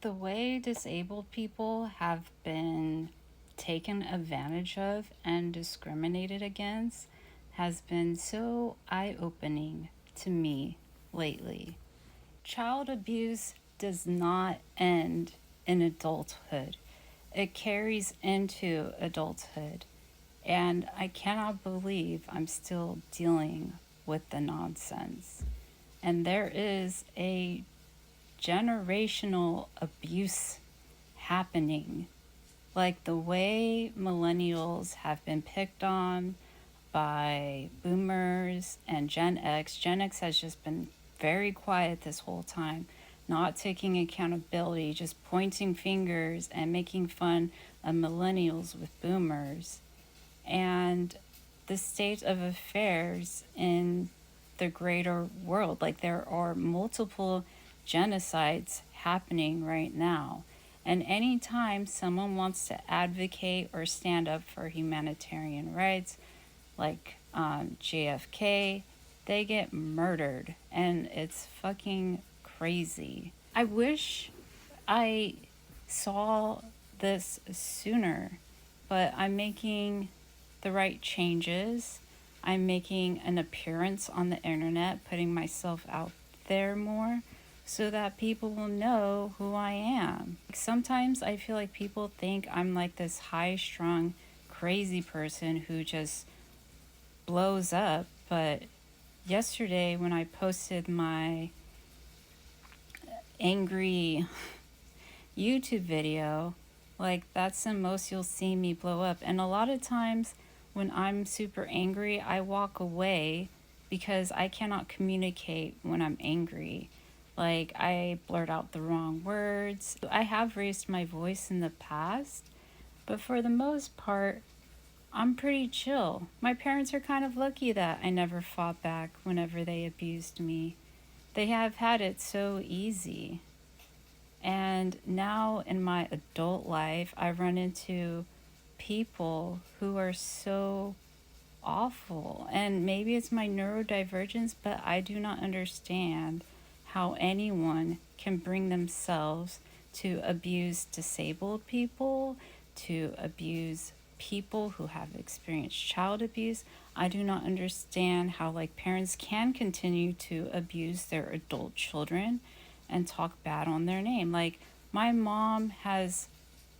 The way disabled people have been taken advantage of and discriminated against has been so eye opening to me lately. Child abuse does not end in adulthood, it carries into adulthood. And I cannot believe I'm still dealing with the nonsense. And there is a generational abuse happening. Like the way millennials have been picked on by boomers and Gen X. Gen X has just been very quiet this whole time, not taking accountability, just pointing fingers and making fun of millennials with boomers. And the state of affairs in the greater world. Like there are multiple genocides happening right now. And anytime someone wants to advocate or stand up for humanitarian rights, like JFK, they get murdered. And it's fucking crazy. I wish I saw this sooner, but I'm making the right changes. I'm making an appearance on the internet, putting myself out there more so that people will know who I am. Sometimes I feel like people think I'm like this high strung, crazy person who just blows up. But yesterday, when I posted my angry YouTube video, like that's the most you'll see me blow up. And a lot of times when I'm super angry, I walk away because I cannot communicate when I'm angry. Like I blurt out the wrong words. I have raised my voice in the past, but for the most part, I'm pretty chill. My parents are kind of lucky that I never fought back whenever they abused me. They have had it so easy. And now in my adult life, I run into people who are so awful. And maybe it's my neurodivergence, but I do not understand how anyone can bring themselves to abuse disabled people, to abuse people who have experienced child abuse. I do not understand how like parents can continue to abuse their adult children and talk bad on their name. Like my mom has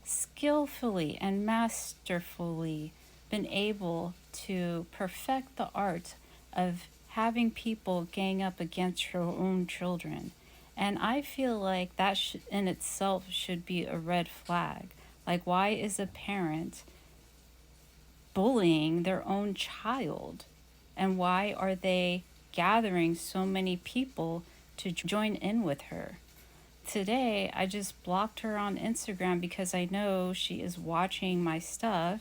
skillfully and masterfully been able to perfect the art of having people gang up against her own children. And I feel like that in itself should be a red flag. Like, why is a parent bullying their own child? And why are they gathering so many people to join in with her? Today, I just blocked her on Instagram because I know she is watching my stuff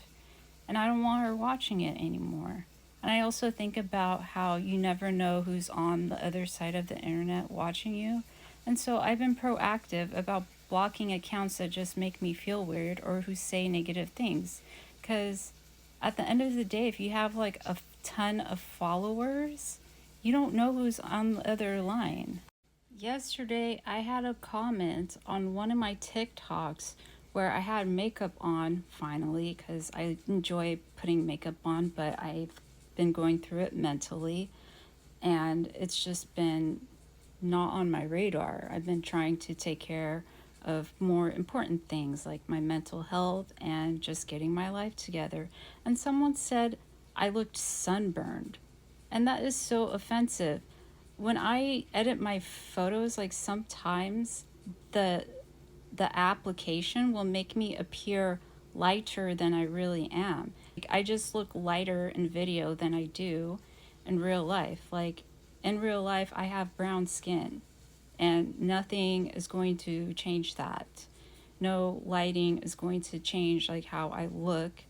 and I don't want her watching it anymore. And I also think about how you never know who's on the other side of the internet watching you. And so I've been proactive about blocking accounts that just make me feel weird or who say negative things. Because at the end of the day, if you have like a ton of followers, you don't know who's on the other line. Yesterday, I had a comment on one of my TikToks where I had makeup on finally because I enjoy putting makeup on, but I've been going through it mentally and it's just been not on my radar. I've been trying to take care of more important things like my mental health and just getting my life together. And someone said I looked sunburned, and that is so offensive. When I edit my photos, like sometimes the the application will make me appear lighter than I really am. Like I just look lighter in video than I do in real life. Like in real life I have brown skin and nothing is going to change that. No lighting is going to change like how I look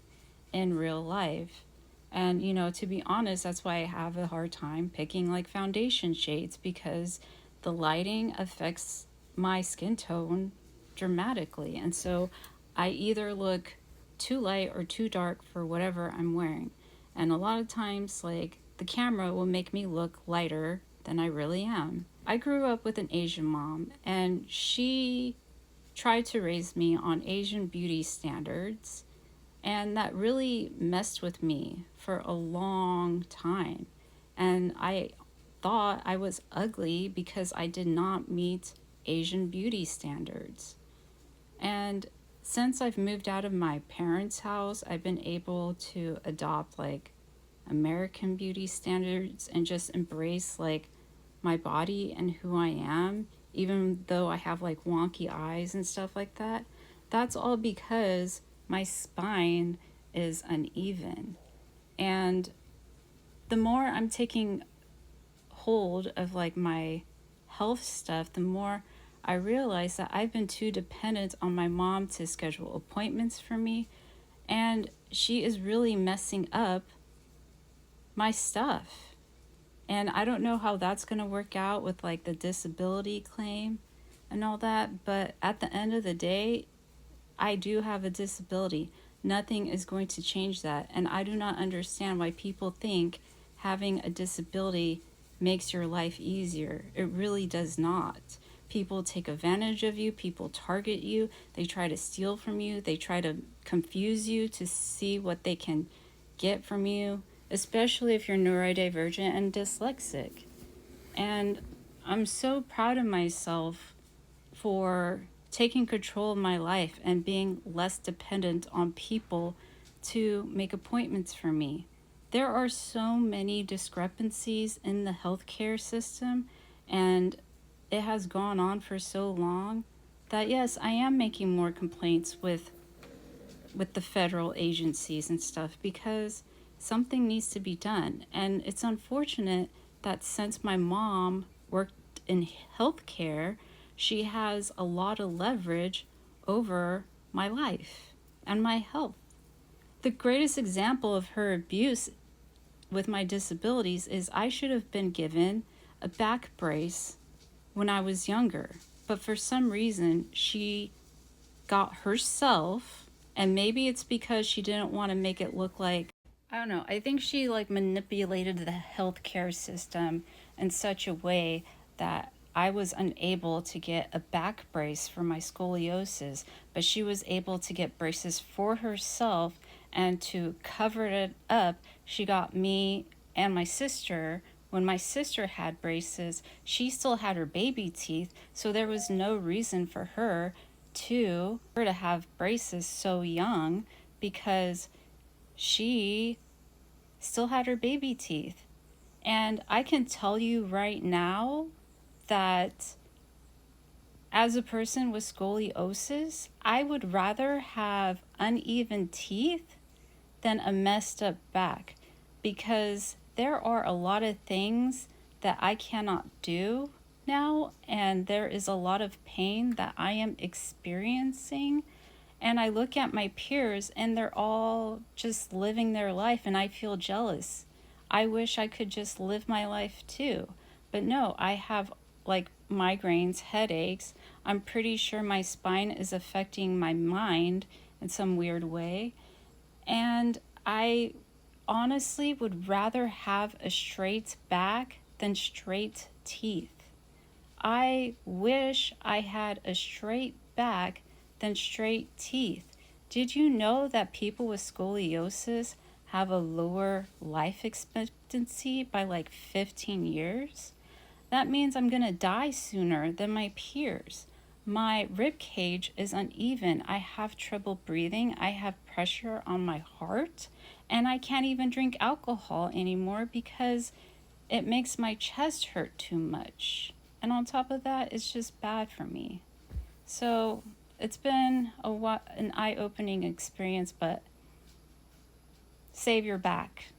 in real life. And to be honest, that's why I have a hard time picking like foundation shades because the lighting affects my skin tone dramatically. And so I either look too light or too dark for whatever I'm wearing. And a lot of times, like, the camera will make me look lighter than I really am. I grew up with an Asian mom, and she tried to raise me on Asian beauty standards, and that really messed with me for a long time. And I thought I was ugly because I did not meet Asian beauty standards. And since I've moved out of my parents' house, I've been able to adopt like American beauty standards and just embrace like my body and who I am, even though I have like wonky eyes and stuff like that. That's all because my spine is uneven. And the more I'm taking hold of like my health stuff, the more I realize that I've been too dependent on my mom to schedule appointments for me, and she is really messing up my stuff. And I don't know how that's going to work out with like the disability claim and all that, but at the end of the day, I do have a disability. Nothing is going to change that. And I do not understand why people think having a disability makes your life easier. It really does not. People take advantage of you, people target you, they try to steal from you, they try to confuse you to see what they can get from you, especially if you're neurodivergent and dyslexic. And I'm so proud of myself for taking control of my life and being less dependent on people to make appointments for me. There are so many discrepancies in the healthcare system, and it has gone on for so long that yes, I am making more complaints with the federal agencies and stuff because something needs to be done. And it's unfortunate that since my mom worked in healthcare, she has a lot of leverage over my life and my health. The greatest example of her abuse with my disabilities is I should have been given a back brace when I was younger. But for some reason, she got herself, and maybe it's because she didn't want to make it look like, I don't know, I think she like manipulated the healthcare system in such a way that I was unable to get a back brace for my scoliosis, but she was able to get braces for herself, and to cover it up, she got me and my sister. When my sister had braces, she still had her baby teeth, so there was no reason for her to have braces so young because she still had her baby teeth. And I can tell you right now that as a person with scoliosis, I would rather have uneven teeth than a messed up back, because there are a lot of things that I cannot do now, and there is a lot of pain that I am experiencing. And I look at my peers and they're all just living their life, and I feel jealous. I wish I could just live my life too. But no, I have like migraines, headaches. I'm pretty sure my spine is affecting my mind in some weird way. And I honestly would rather have a straight back than straight teeth. I wish I had a straight back than straight teeth. Did you know that people with scoliosis have a lower life expectancy by like 15 years? That means I'm going to die sooner than my peers. My rib cage is uneven. I have trouble breathing. I have pressure on my heart. And I can't even drink alcohol anymore because it makes my chest hurt too much. And on top of that, it's just bad for me. So it's been an eye-opening experience, but save your back.